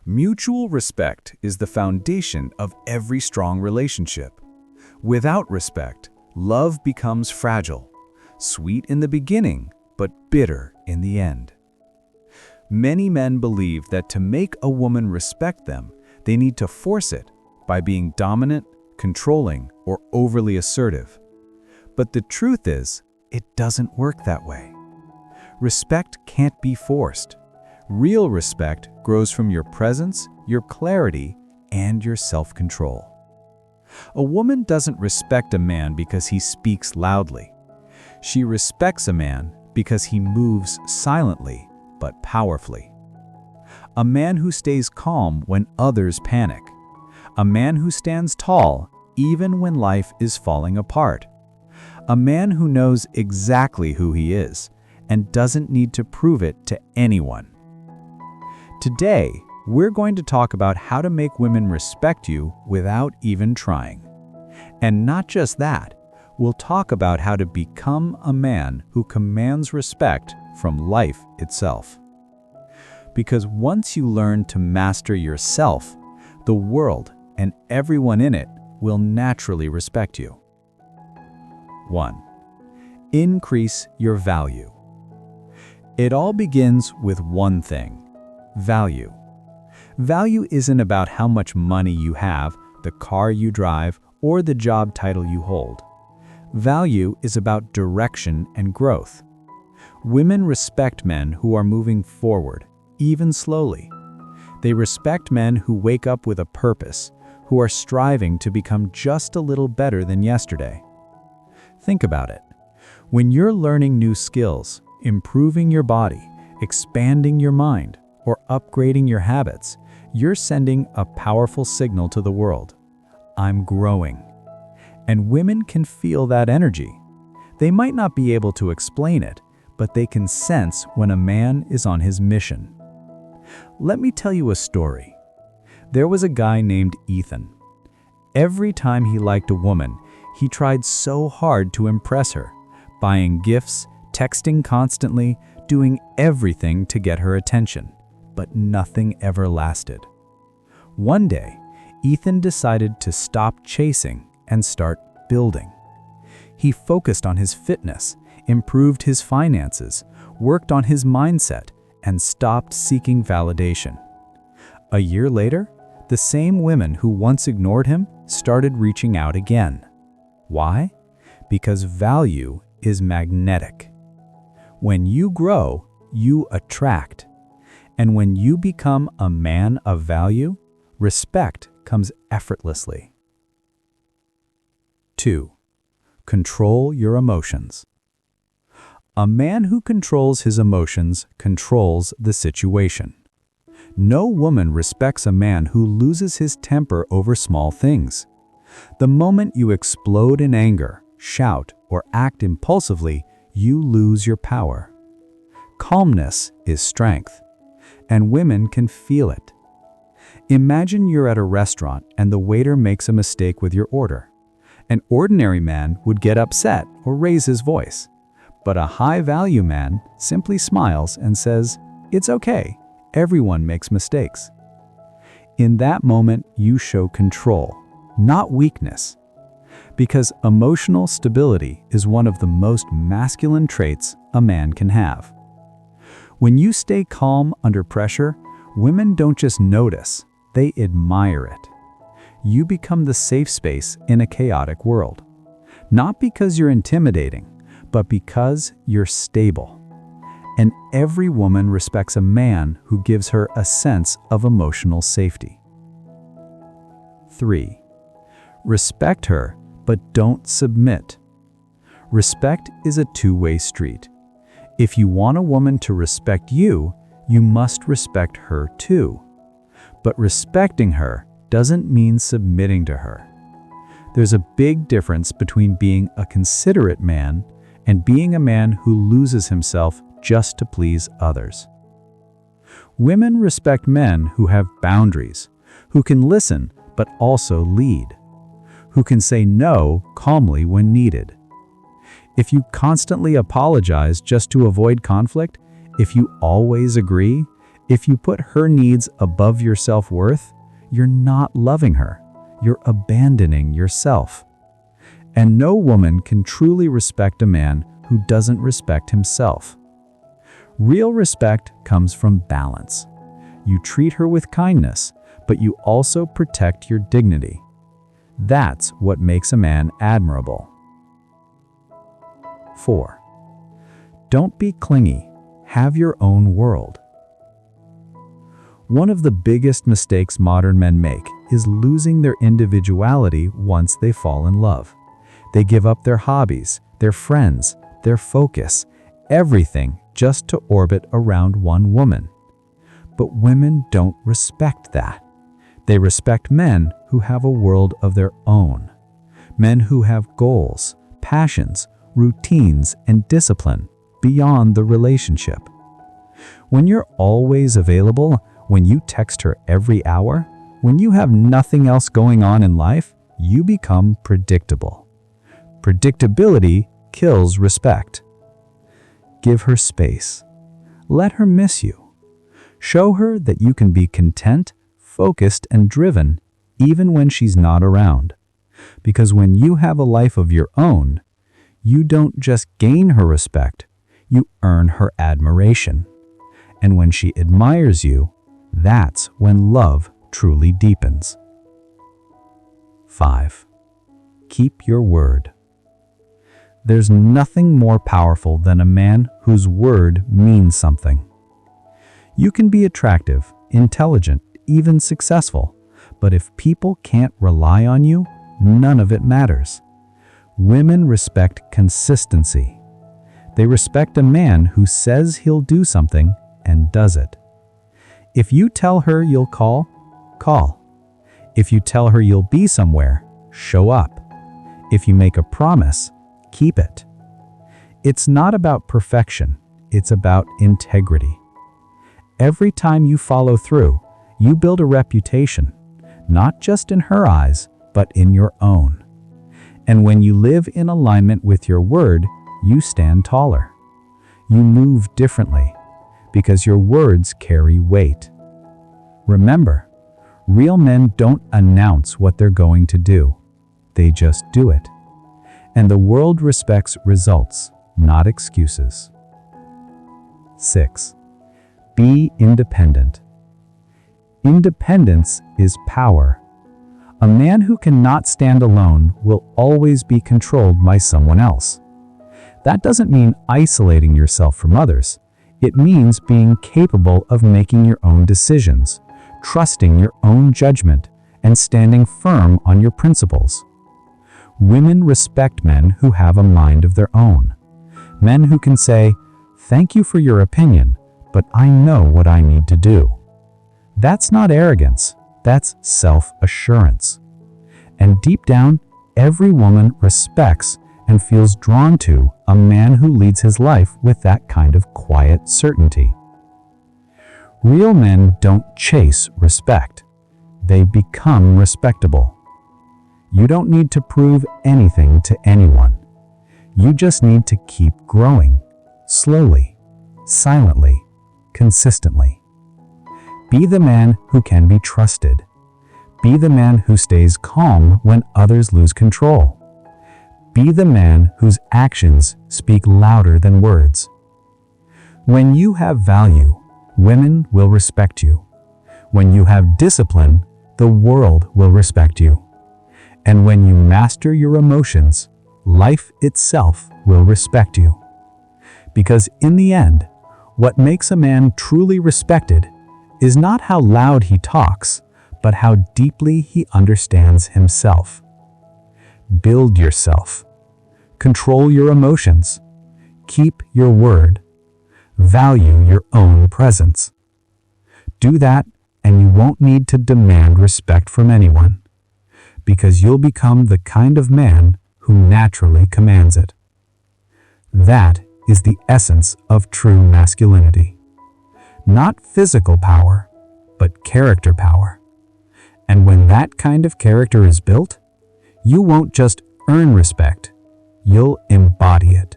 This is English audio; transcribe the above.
Mutual respect is the foundation of every strong relationship. Without respect, love becomes fragile, sweet in the beginning, but bitter in the end. Many men believe that to make a woman respect them, they need to force it by being dominant, controlling, or overly assertive. But the truth is, it doesn't work that way. Respect can't be forced. Real respect grows from your presence, your clarity, and your self-control. A woman doesn't respect a man because he speaks loudly. She respects a man because he moves silently but powerfully. A man who stays calm when others panic. A man who stands tall even when life is falling apart. A man who knows exactly who he is and doesn't need to prove it to anyone. Today, we're going to talk about how to make women respect you without even trying. And not just that, we'll talk about how to become a man who commands respect from life itself. Because once you learn to master yourself, the world and everyone in it will naturally respect you. 1. Increase your value. It all begins with one thing: value. Value isn't about how much money you have, the car you drive, or the job title you hold. Value is about direction and growth. Women respect men who are moving forward, even slowly. They respect men who wake up with a purpose, who are striving to become just a little better than yesterday. Think about it. When you're learning new skills, improving your body, expanding your mind, or upgrading your habits, you're sending a powerful signal to the world. I'm growing. And women can feel that energy. They might not be able to explain it, but they can sense when a man is on his mission. Let me tell you a story. There was a guy named Ethan. Every time he liked a woman, he tried so hard to impress her, buying gifts, texting constantly, doing everything to get her attention. But nothing ever lasted. One day, Ethan decided to stop chasing and start building. He focused on his fitness, improved his finances, worked on his mindset, and stopped seeking validation. A year later, the same women who once ignored him started reaching out again. Why? Because value is magnetic. When you grow, you attract. And when you become a man of value, respect comes effortlessly. 2. Control your emotions. A man who controls his emotions controls the situation. No woman respects a man who loses his temper over small things. The moment you explode in anger, shout, or act impulsively, you lose your power. Calmness is strength, and women can feel it. Imagine you're at a restaurant and the waiter makes a mistake with your order. An ordinary man would get upset or raise his voice, but a high-value man simply smiles and says, "It's okay, everyone makes mistakes." In that moment, you show control, not weakness. Because emotional stability is one of the most masculine traits a man can have. When you stay calm under pressure, women don't just notice, they admire it. You become the safe space in a chaotic world. Not because you're intimidating, but because you're stable. And every woman respects a man who gives her a sense of emotional safety. 3. Respect her, but don't submit. Respect is a two-way street. If you want a woman to respect you, you must respect her too. But respecting her doesn't mean submitting to her. There's a big difference between being a considerate man and being a man who loses himself just to please others. Women respect men who have boundaries, who can listen but also lead, who can say no calmly when needed. If you constantly apologize just to avoid conflict, if you always agree, If you put her needs above your self-worth, you're not loving her. You're abandoning yourself. And no woman can truly respect a man who doesn't respect himself. Real respect comes from balance. You treat her with kindness, but you also protect your dignity. That's what makes a man admirable. 4. Don't be clingy. Have your own world. One of the biggest mistakes modern men make is losing their individuality once they fall in love. They give up their hobbies, their friends, their focus, everything just to orbit around one woman. But women don't respect that. They respect men who have a world of their own. Men who have goals, passions, routines, and discipline beyond the relationship. When you're always available, when you text her every hour, when you have nothing else going on in life, you become predictable. Predictability kills respect. Give her space. Let her miss you. Show her that you can be content, focused, and driven even when she's not around. Because when you have a life of your own, you don't just gain her respect, you earn her admiration. And when she admires you, that's when love truly deepens. 5. Keep your word. There's nothing more powerful than a man whose word means something. You can be attractive, intelligent, even successful, but if people can't rely on you, none of it matters. Women respect consistency. They respect a man who says he'll do something and does it. If you tell her you'll call, call. If you tell her you'll be somewhere, show up. If you make a promise, keep it. It's not about perfection, it's about integrity. Every time you follow through, you build a reputation, not just in her eyes, but in your own. And when you live in alignment with your word, you stand taller. You move differently, because your words carry weight. Remember, real men don't announce what they're going to do. They just do it. And the world respects results, not excuses. 6. Be independent. Independence is power. A man who cannot stand alone will always be controlled by someone else. That doesn't mean isolating yourself from others. It means being capable of making your own decisions, trusting your own judgment, and standing firm on your principles. Women respect men who have a mind of their own. Men who can say, "Thank you for your opinion, but I know what I need to do." That's not arrogance, that's self-assurance. And deep down, every woman respects and feels drawn to a man who leads his life with that kind of quiet certainty. Real men don't chase respect. They become respectable. You don't need to prove anything to anyone. You just need to keep growing, slowly, silently, consistently. Be the man who can be trusted. Be the man who stays calm when others lose control. Be the man whose actions speak louder than words. When you have value, women will respect you. When you have discipline, the world will respect you. And when you master your emotions, life itself will respect you. Because in the end, what makes a man truly respected is not how loud he talks, but how deeply he understands himself. Build yourself. Control your emotions. Keep your word. Value your own presence. Do that, and you won't need to demand respect from anyone, because you'll become the kind of man who naturally commands it. That is the essence of true masculinity. Not physical power, but character power. And when that kind of character is built, you won't just earn respect, you'll embody it.